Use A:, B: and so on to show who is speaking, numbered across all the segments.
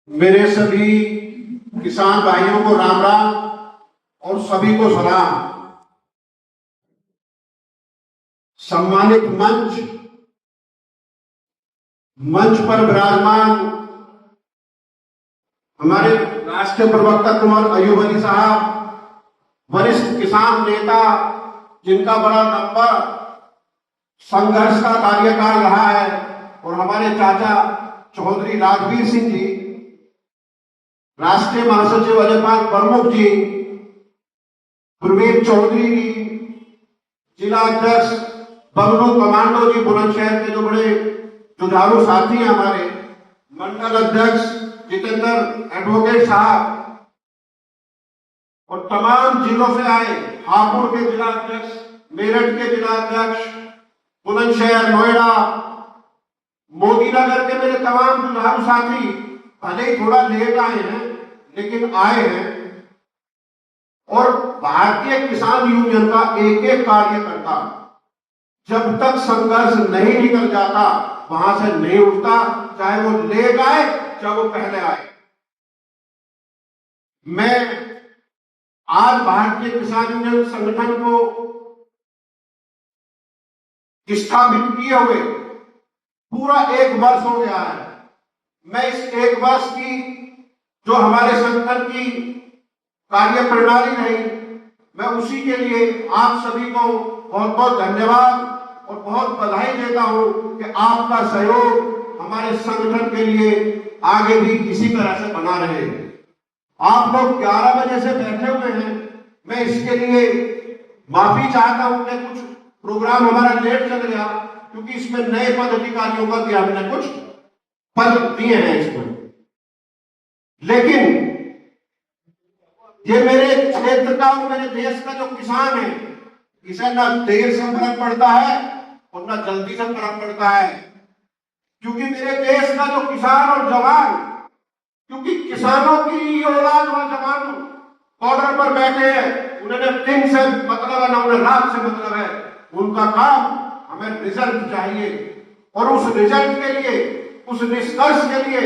A: मेरे सभी किसान भाइयों को राम राम और सभी को सलाम। सम्मानित मंच पर विराजमान हमारे राष्ट्रीय प्रवक्ता कुमार अयूब अली साहब, वरिष्ठ किसान नेता जिनका बड़ा लंबा संघर्ष का कार्यकाल रहा है, और हमारे चाचा चौधरी राजवीर सिंह जी, राष्ट्रीय महासचिव अजयपाल प्रमुख जी, गुरमीत चौधरी जी, जिला अध्यक्ष बबलू कमांडो जी बुलंदशहर के जो बड़े जुझारू साथी हैं, हमारे मंडल अध्यक्ष जितेंद्र एडवोकेट साहब, और तमाम जिलों से आए हापुड़ के जिला अध्यक्ष, मेरठ के जिला अध्यक्ष, बुलंदशहर, नोएडा, मोदी नगर के मेरे तमाम जुझारू साथी, भले ही थोड़ा लेट आए हैं लेकिन आए हैं। और भारतीय किसान यूनियन का एक एक कार्यकर्ता जब तक संघर्ष नहीं निकल जाता वहां से नहीं उठता, चाहे वो लेट आए चाहे वो पहले आए। मैं आज भारतीय किसान यूनियन संगठन को स्थापित किए हुए पूरा 1 वर्ष हो गया है। मैं इस 1 वर्ष की जो हमारे संगठन की कार्य प्रणाली रही, मैं उसी के लिए आप सभी को बहुत बहुत धन्यवाद और बहुत बधाई देता हूं कि आपका सहयोग हमारे संगठन के लिए आगे भी इसी तरह से बना रहे। आप लोग 11 बजे से बैठे हुए हैं, मैं इसके लिए माफी चाहता हूं कि कुछ प्रोग्राम हमारा लेट चल गया, क्योंकि इसमें नए पदाधिकारियों का भी हमने कुछ पद दिए हैं इसमें। लेकिन ये मेरे क्षेत्र का और मेरे देश का जो किसान है, इसे ना देर से फर्क पड़ता है और ना जल्दी से फर्क पड़ता है, क्योंकि मेरे देश का जो किसान और जवान, क्योंकि किसानों की औलाद और जवान बॉर्डर पर बैठे हैं, उन्हें दिन से मतलब है ना उन्हें रात से मतलब है, उनका काम हमें रिजल्ट चाहिए, और उस रिजल्ट के लिए, उस निष्कर्ष के लिए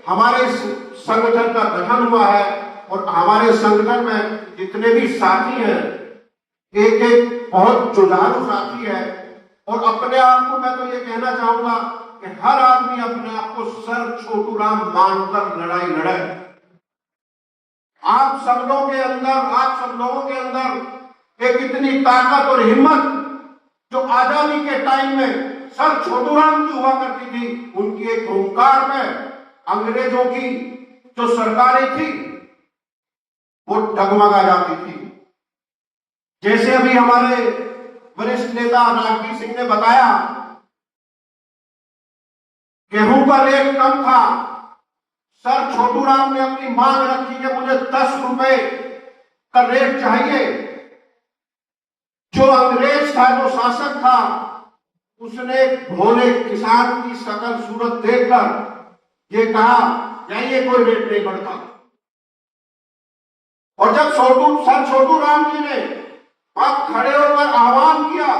A: हमारे संगठन का गठन हुआ है। और हमारे संगठन में जितने भी साथी हैं, एक एक बहुत जुझारू साथी है, और अपने आप को मैं तो ये कहना चाहूंगा कि हर आदमी अपने आप को सर छोटू राम मानकर लड़ाई लड़े। आप सब लोगों के अंदर एक इतनी ताकत और हिम्मत जो आजादी के टाइम में सर छोटू राम की हुआ करती थी, उनकी एक हुंकार में अंग्रेजों की जो सरकारें थी वो डगमगा जाती थी। जैसे अभी हमारे वरिष्ठ नेता राजवीर सिंह ने बताया, गेहूं का रेट कम था, सर छोटू राम ने अपनी मांग रखी कि मुझे 10 रुपए का रेट चाहिए। जो अंग्रेज था, जो शासक था, उसने भोले किसान की शकल सूरत देखकर ये कहा ये कोई रेट नहीं बढ़ता। और जब सर छोटू राम जी ने वहां खड़े होकर आह्वान किया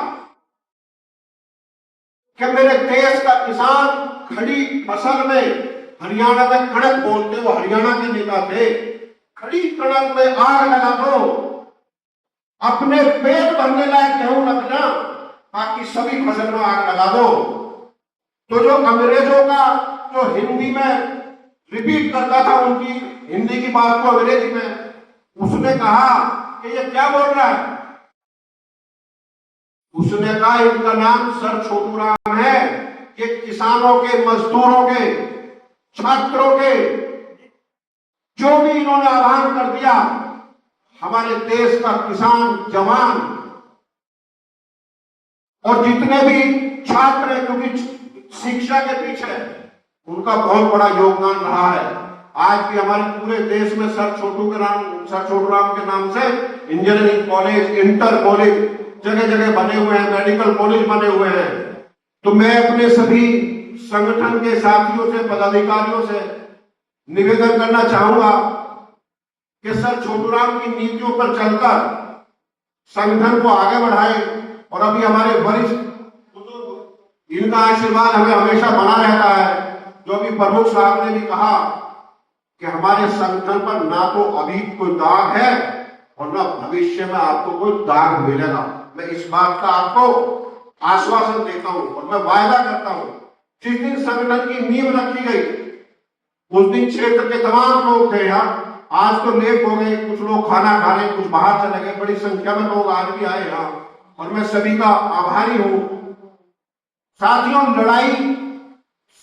A: कि मेरे देश का किसान खड़ी फसल में, हरियाणा में कणक बोलते, वो हरियाणा के नेता थे, खड़ी कणक में आग लगा दो, अपने पेट भरने लायक गेहूं रखना, बाकी सभी फसल में आग लगा दो। तो जो अंग्रेजों का जो हिंदी में रिपीट करता था, उनकी हिंदी की बात को अंग्रेजी में, उसने कहा कि ये क्या बोल रहा है। उसने कहा इनका नाम सर छोटू राम है, ये किसानों के, मजदूरों के, छात्रों के जो भी इन्होंने आह्वान कर दिया, हमारे देश का किसान, जवान और जितने भी छात्र हैं, क्योंकि शिक्षा के पीछे उनका बहुत बड़ा योगदान रहा है। आज भी हमारे पूरे देश में सर छोटू राम के नाम से इंजीनियरिंग कॉलेज, इंटर कॉलेज जगह जगह बने हुए हैं, मेडिकल कॉलेज बने हुए हैं। तो मैं अपने सभी संगठन के साथियों से, पदाधिकारियों से निवेदन करना चाहूंगा कि सर छोटू राम की नीतियों पर चलकर संगठन को आगे बढ़ाए। और अभी हमारे वरिष्ठ बुजुर्ग, इनका आशीर्वाद हमें हमेशा बना रहता है। जो अभी प्रमुख साहब ने भी कहा कि हमारे संगठन पर ना तो अभी कोई दाग है और ना भविष्य में आपको कोई दाग मिलेगा। मैं इस बात का आपको आश्वासन देता हूं और मैं वायदा करता हूं, जिस दिन संगठन की नींव रखी गई उस दिन क्षेत्र के तमाम लोग थे यहाँ। आज तो लेट हो गए, कुछ लोग खाना खा रहे, कुछ बाहर चले गए, बड़ी संख्या में लोग आज भी आए यहाँ और मैं सभी का आभारी हूं। साथियों, लड़ाई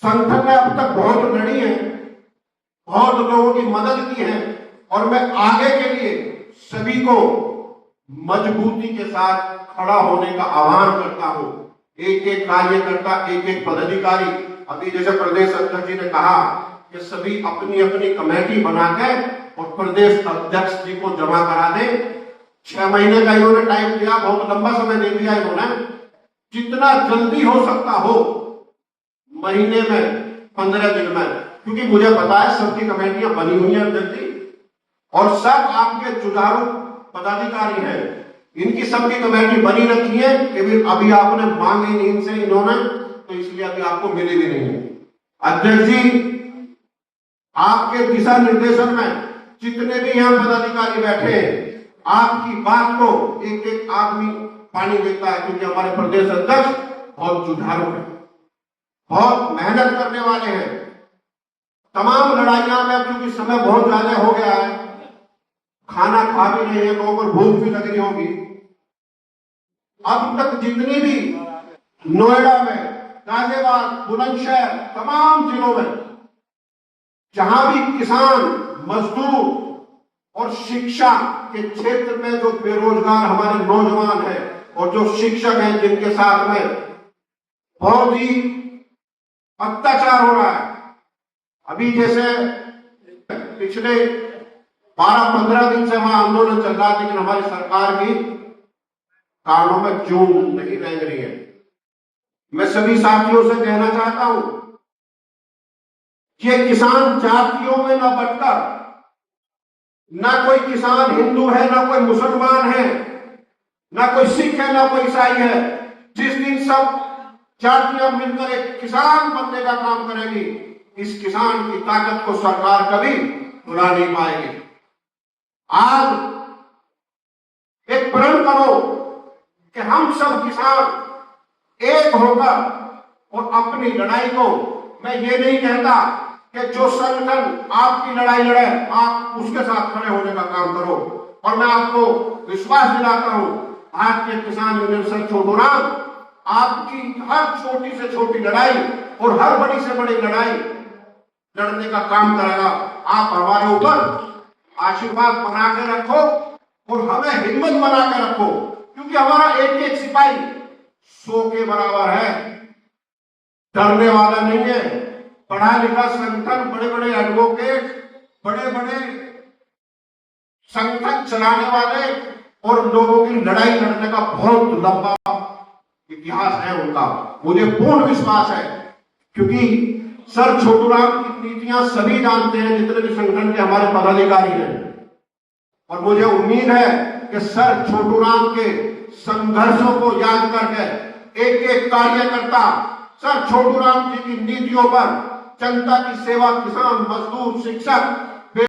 A: संगठन ने अब तक बहुत लड़ी है, बहुत लोगों की मदद की है और मैं आगे के लिए सभी को मजबूती के साथ खड़ा होने का आह्वान करता हूं। एक एक कार्यकर्ता, एक एक पदाधिकारी, अभी जैसे प्रदेश अध्यक्ष जी ने कहा कि सभी अपनी अपनी कमेटी बना के और प्रदेश अध्यक्ष जी को जमा करा दें। 6 महीने का इन्होंने टाइम दिया, बहुत लंबा समय दे दिया इन्होंने। जितना जल्दी हो सकता हो, महीने में, 15 दिन में, क्योंकि मुझे पता है सबकी कमेटियां बनी हुई हैं अध्यक्ष जी और सब आपके जुझारू पदाधिकारी हैं, इनकी सबकी कमेटी बनी रखी है कि अभी आपने मांगी नहीं इनसे इन्होंने, तो इसलिए अभी आपको मिली भी नहीं है। अध्यक्ष जी, आपके दिशा निर्देशन में जितने भी यहाँ पदाधिकारी बैठे हैं, आपकी बात को एक एक आदमी पानी देता है, क्योंकि हमारे प्रदेश अध्यक्ष बहुत जुझारू है, बहुत मेहनत करने वाले हैं। तमाम लड़ाइयां में क्योंकि समय बहुत ज्यादा हो गया है, खाना खा भी रहे हैं, लोगों को भूख भी लग रही होगी। अब तक जितनी भी नोएडा में, गाजियाबाद, बुलंदशहर, तमाम जिलों में जहां भी किसान, मजदूर और शिक्षा के क्षेत्र में जो बेरोजगार हमारे नौजवान हैं और जो शिक्षक हैं जिनके साथ में बहुत ही अत्याचार हो रहा है, अभी जैसे पिछले 12-15 दिन से वहां आंदोलन चल रहा है, लेकिन हमारी सरकार की कानों में जूं नहीं रेंग रही है। मैं सभी साथियों से कहना चाहता हूं कि किसान जातियों में न बंटकर, ना कोई किसान हिंदू है, ना कोई मुसलमान है, ना कोई सिख है, ना कोई ईसाई है। जिस दिन सब जातियां मिलकर एक किसान बनने का काम करेगी, इस किसान की ताकत को सरकार कभी भुला नहीं पाएगी। आज एक प्रण करो कि हम सब किसान एक होकर और अपनी लड़ाई को, मैं ये नहीं कहता कि जो संगठन आपकी लड़ाई लड़े आप उसके साथ खड़े होने का काम करो, और मैं आपको विश्वास दिलाता हूं, भारतीय किसान यूनियन सर छोटूराम आपकी हर छोटी से छोटी लड़ाई और हर बड़ी से बड़ी लड़ाई लड़ने का काम करेगा। आप हमारे ऊपर आशीर्वाद बना के रखो और हमें हिम्मत बना के रखो, क्योंकि हमारा एक एक सिपाही 100 के बराबर है, डरने वाला नहीं है। पढ़ा लिखा संगठन, बड़े बड़े एडवोकेट, बड़े बड़े संगठन चलाने वाले और लोगों की लड़ाई लड़ने का बहुत लंबा इतिहास है उनका, मुझे पूर्ण विश्वास है। क्योंकि सर छोटूराम की नीतियां सभी जानते हैं, जितने भी संगठन के हमारे पदाधिकारी हैं, और मुझे उम्मीद है कि सर छोटूराम के संघर्षों को याद करके एक एक कार्यकर्ता सर छोटूराम जी की नीतियों पर जनता की सेवा, किसान, मजदूर, शिक्षक